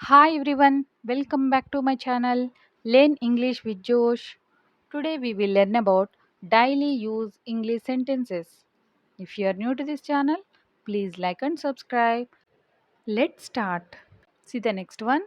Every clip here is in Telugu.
Hi everyone, welcome back to my channel Learn English with Josh. Today we will learn about daily use English sentences. If you are new to this channel, please like and subscribe. Let's start. See the next one.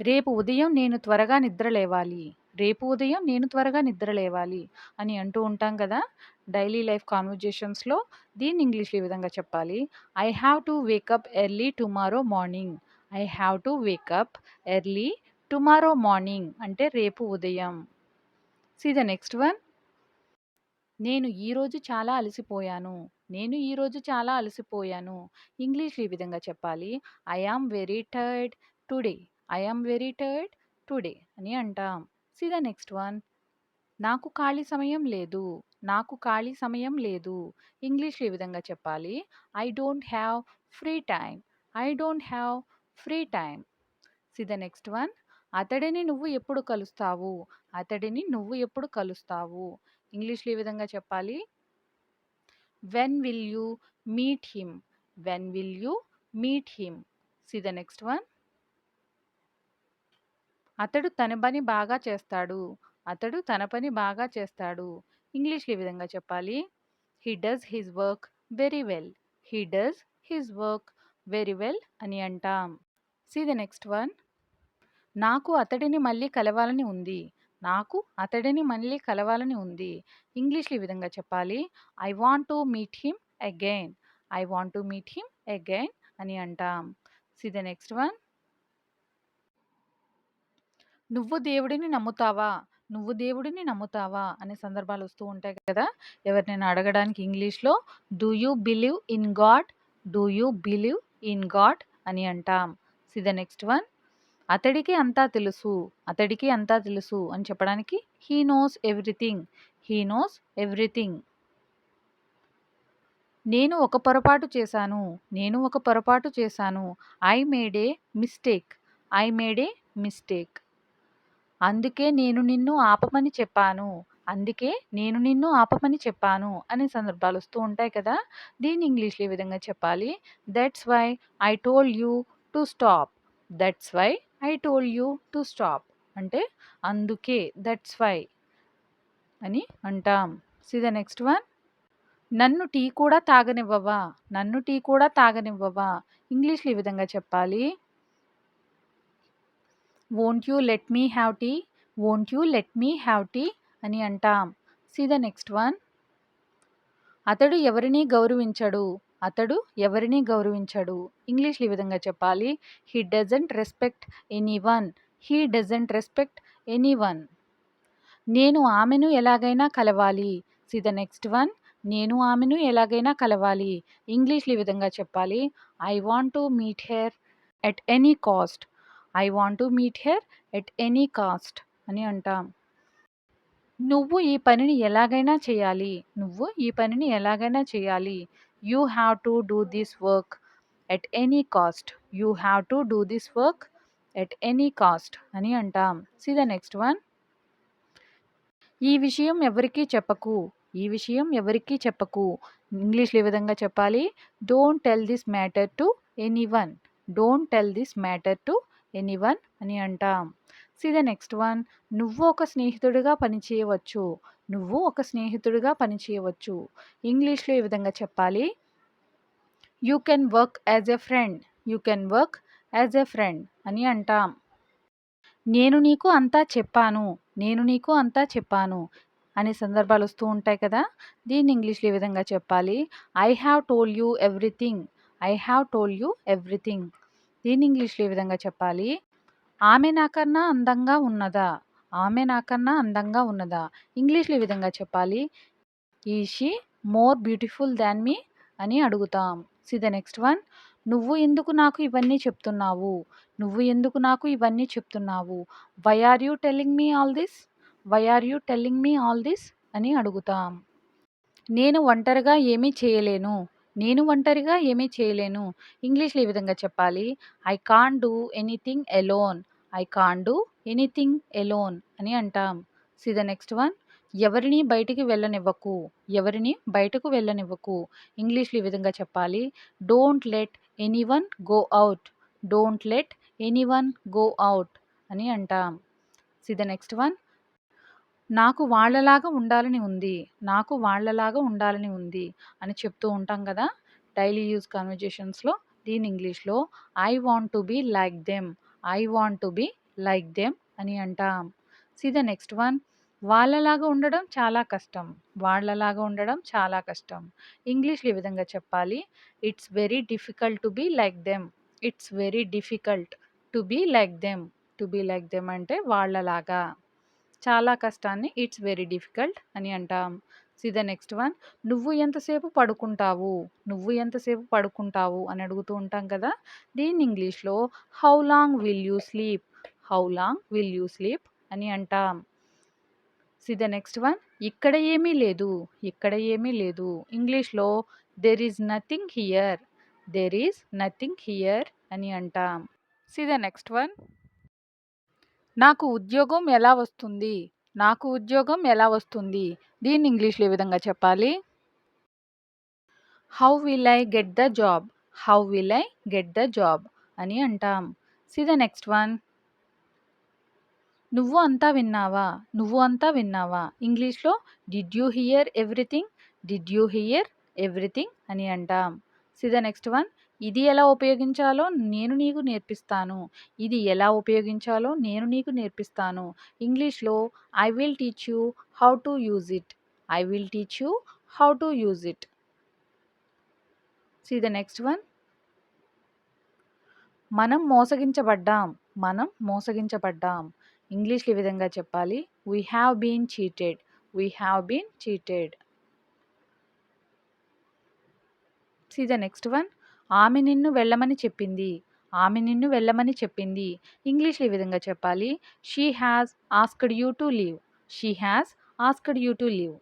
రేపు ఉదయం నేను త్వరగా నిద్ర లేవాలి. రేపు ఉదయం నేను త్వరగా నిద్ర లేవాలి అని అంటూ ఉంటాం కదా! డైలీ లైఫ్ కాన్వర్జేషన్స్‌లో దీన్ని ఇంగ్లీష్‌లో ఈ విధంగా చెప్పాలి. I have to wake up early tomorrow morning. I have to wake up early tomorrow morning అంటే రేపు ఉదయం. See the next one. నేను ఈరోజు చాలా అలసిపోయాను. నేను ఈరోజు చాలా అలసిపోయాను. ఇంగ్లీష్‌లో ఈ విధంగా చెప్పాలి. I am very tired today. I am very tired today అని అంటాం. See the next one. నాకు ఖాళీ సమయం లేదు. నాకు ఖాళీ సమయం లేదు. ఇంగ్లీష్‌లో ఈ విధంగా చెప్పాలి. I don't have free time. I don't have free time. See the next one. అతడిని నువ్వు ఎప్పుడు కలుస్తావు? అతడిని నువ్వు ఎప్పుడు కలుస్తావు? ఇంగ్లీష్‌లో ఈ విధంగా చెప్పాలి. When will you meet him? When will you meet him? See the next one. అతడు తన పని బాగా చేస్తాడు. అతడు తన పని బాగా చేస్తాడు. ఇంగ్లీష్‌లో ఈ విధంగా చెప్పాలి. He does his work very well. He does his work very well అని అంటాం. See the next one. నాకు అతడిని మళ్ళీ కలవాలని ఉంది. నాకు అతడిని మళ్ళీ కలవాలని ఉంది. ఇంగ్లీష్‌లో ఈ విధంగా చెప్పాలి. I want to meet him again. I want to meet him again అని అంటాం. See the next one. నువ్వు దేవుడిని నమ్ముతావా? నువ్వు దేవుడిని నమ్ముతావా? అనే సందర్భాలు వస్తూ ఉంటాయి కదా! ఎవరినైనా అడగడానికి ఇంగ్లీష్‌లో do you believe in God? Do you believe in God అని అంటాం. See the next one. అతడికి అంతా తెలుసు. అతడికి అంతా తెలుసు అని చెప్పడానికి he knows everything. He knows everything. నేను ఒక పొరపాటు చేశాను. నేను ఒక పొరపాటు చేశాను. I made a mistake. I made a mistake. అందుకే నేను నిన్ను ఆపమని చెప్పాను. అందుకే నేను నిన్ను ఆపమని చెప్పాను అనే సందర్భాలు వస్తూ ఉంటాయి కదా! దీన్ని ఇంగ్లీష్‌లో ఈ విధంగా చెప్పాలి. That's why I told you to stop. That's why I told you to stop అంటే అందుకే దట్స్ వై అని అంటాం. See the next one. నన్ను టీ కూడా తాగనివ్వవా? నన్ను టీ కూడా తాగనివ్వవా? ఇంగ్లీష్‌లో ఈ విధంగా చెప్పాలి. Won't you let me have tea? Won't you let me have tea అని అంటాం. See the next one. అతడు ఎవరిని గౌరవించడు. అతడు ఎవరిని గౌరవించడు. ఇంగ్లీష్‌లో ఈ విధంగా చెప్పాలి. He doesn't respect anyone. He doesn't respect anyone. నేను ఆమెను ఎలాగైనా కలవాలి. See the next one. నేను ఆమెను ఎలాగైనా కలవాలి. ఇంగ్లీష్‌లో ఈ విధంగా చెప్పాలి. I want to meet her at any cost. I want to meet her at any cost అని అంటాం. నువ్వు ఈ పనిని ఎలాగైనా చేయాలి. నువ్వు ఈ పనిని ఎలాగైనా చేయాలి. You have to do this work at any cost. You have to do this work at any cost అని అంటాం. See the next one. ఈ విషయం ఎవరికీ చెప్పకు. ఈ విషయం ఎవరికీ చెప్పకు. ఇంగ్లీష్‌లో ఈ విధంగా చెప్పాలి. Don't tell this matter to anyone. Don't tell this matter to anyone అని అంటాం. See the next one. నువ్వు ఒక స్నేహితుడిగా పనిచేయవచ్చు. నువ్వు ఒక స్నేహితుడిగా పనిచేయవచ్చు. ఇంగ్లీష్‌లో ఈ విధంగా చెప్పాలి. You can work as a friend. You can work as a friend అని అంటాం. నేను నీకు అంతా చెప్పాను. నేను నీకు అంతా చెప్పాను అనే సందర్భాలు వస్తూ ఉంటాయి కదా! దీన్ని ఇంగ్లీష్‌లో ఈ విధంగా చెప్పాలి. I have told you everything. I have told you everything. దీన్ని ఇంగ్లీష్‌లో ఈ విధంగా చెప్పాలి. ఆమె నాకన్నా అందంగా ఉన్నదా? ఆమె నాకన్నా అందంగా ఉన్నదా? ఇంగ్లీష్‌లో ఈ విధంగా చెప్పాలి. Is she more beautiful than me అని అడుగుతాం. See the next one. నువ్వు ఎందుకు నాకు ఇవన్నీ చెప్తున్నావు? నువ్వు ఎందుకు నాకు ఇవన్నీ చెప్తున్నావు? Why are you telling me all this? Why are you telling me all this అని అడుగుతాం. నేను ఒంటరిగా ఏమీ చేయలేను. నేను ఒంటరిగా ఏమీ చేయలేను. ఇంగ్లీష్‌లో ఈ విధంగా చెప్పాలి. I can't do anything alone. I can't do anything alone అని అంటాం. See the next one. ఎవరిని బయటికి వెళ్ళనివ్వకు. ఎవరిని బయటకు వెళ్ళనివ్వకు. ఇంగ్లీష్‌లో ఈ విధంగా చెప్పాలి. Don't let anyone go out. Don't let anyone go out అని అంటాం. See the next one. నాకు వాళ్ళలాగా ఉండాలని ఉంది. నాకు వాళ్ళలాగా ఉండాలని ఉంది అని చెప్తూ ఉంటాం కదా! డైలీ యూజ్ కన్వర్జేషన్స్‌లో. దీన్ని ఇంగ్లీష్‌లో I want to be like them. I want to be like them అని అంటాం. See the next one. వాళ్ళలాగా ఉండడం చాలా కష్టం. వాళ్ళలాగా ఉండడం చాలా కష్టం. ఇంగ్లీష్‌లో ఈ విధంగా చెప్పాలి. It's very difficult to be like them. It's very difficult to be like them. To be like them అంటే వాళ్ళలాగా. చాలా కష్టాన్ని ఇట్స్ వెరీ డిఫికల్ట్ అని అంటాం. See the next one. నువ్వు ఎంతసేపు పడుకుంటావు? నువ్వు ఎంతసేపు పడుకుంటావు అని అడుగుతూ ఉంటాం కదా! దీన్ని ఇంగ్లీష్‌లో how long will you sleep? How long will you sleep అని అంటాం. See the next one. ఇక్కడ ఏమీ లేదు. ఇక్కడ ఏమీ లేదు. ఇంగ్లీష్‌లో there is nothing here. There is nothing here అని అంటాం. See the next one. నాకు ఉద్యోగం ఎలా వస్తుంది? నాకు ఉద్యోగం ఎలా వస్తుంది? దీన్ని ఇంగ్లీష్‌లో ఏ విధంగా చెప్పాలి? How will I get the job? How will I get the job అని అంటాం. See the next one. నువ్వు అంతా విన్నావా? నువ్వు అంతా విన్నావా? ఇంగ్లీష్‌లో did you hear everything? Did you hear everything అని అంటాం. See the next one. ఇది ఎలా ఉపయోగించాలో నేను నీకు నేర్పిస్తాను. ఇది ఎలా ఉపయోగించాలో నేను నీకు నేర్పిస్తాను. ఇంగ్లీష్‌లో I will teach you how to use it. I will teach you how to use it. See the next one. మనం మోసగించబడ్డాం. మనం మోసగించబడ్డాం. ఇంగ్లీష్‌లో ఈ విధంగా చెప్పాలి. We have been cheated. We have been cheated. See the next one. ఆమె నిన్ను వెళ్ళమని చెప్పింది. ఆమె నిన్ను వెళ్ళమని చెప్పింది. ఇంగ్లీష్‌లో ఈ విధంగా చెప్పాలి. She has asked you to leave. She has asked you to leave.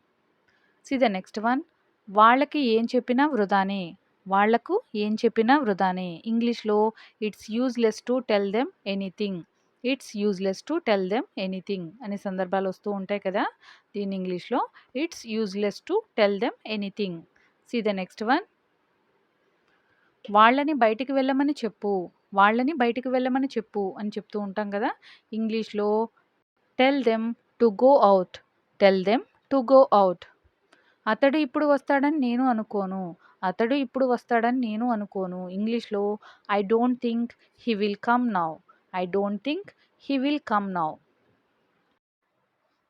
See the next one. వాళ్ళకి ఏం చెప్పినా వృధానే. వాళ్లకు ఏం చెప్పినా వృధానే. ఇంగ్లీష్‌లో it's useless to tell them anything. It's useless to tell them anything అనే సందర్భాలు వస్తూ ఉంటాయి కదా! దీన్ని ఇంగ్లీష్‌లో it's useless to tell them anything. See the next one. వాళ్ళని బయటికి వెళ్ళమని చెప్పు. వాళ్ళని బయటికి వెళ్ళమని చెప్పు అని చెప్తూ ఉంటాం కదా! ఇంగ్లీష్‌లో tell them to go out. Tell them to go out. అతడు ఇప్పుడు వస్తాడని నేను అనుకోను. అతడు ఇప్పుడు వస్తాడని నేను అనుకోను. ఇంగ్లీష్‌లో I don't think he will come now. I don't think he will come now.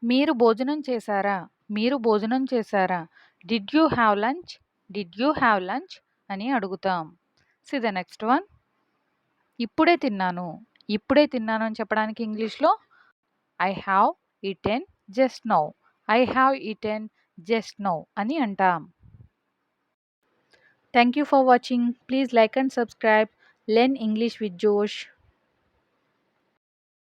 మీరు భోజనం చేశారా? మీరు భోజనం చేశారా? Did you have lunch? Did you have lunch అని అడుగుతాం. See the next one. ఇప్పుడే తిన్నాను. ఇప్పుడే తిన్నాను అని చెప్పడానికి ఇంగ్లీష్‌లో I have eaten just now. I have eaten just now అని అంటాం. Thank you for watching. Please like and subscribe. Learn English with Josh.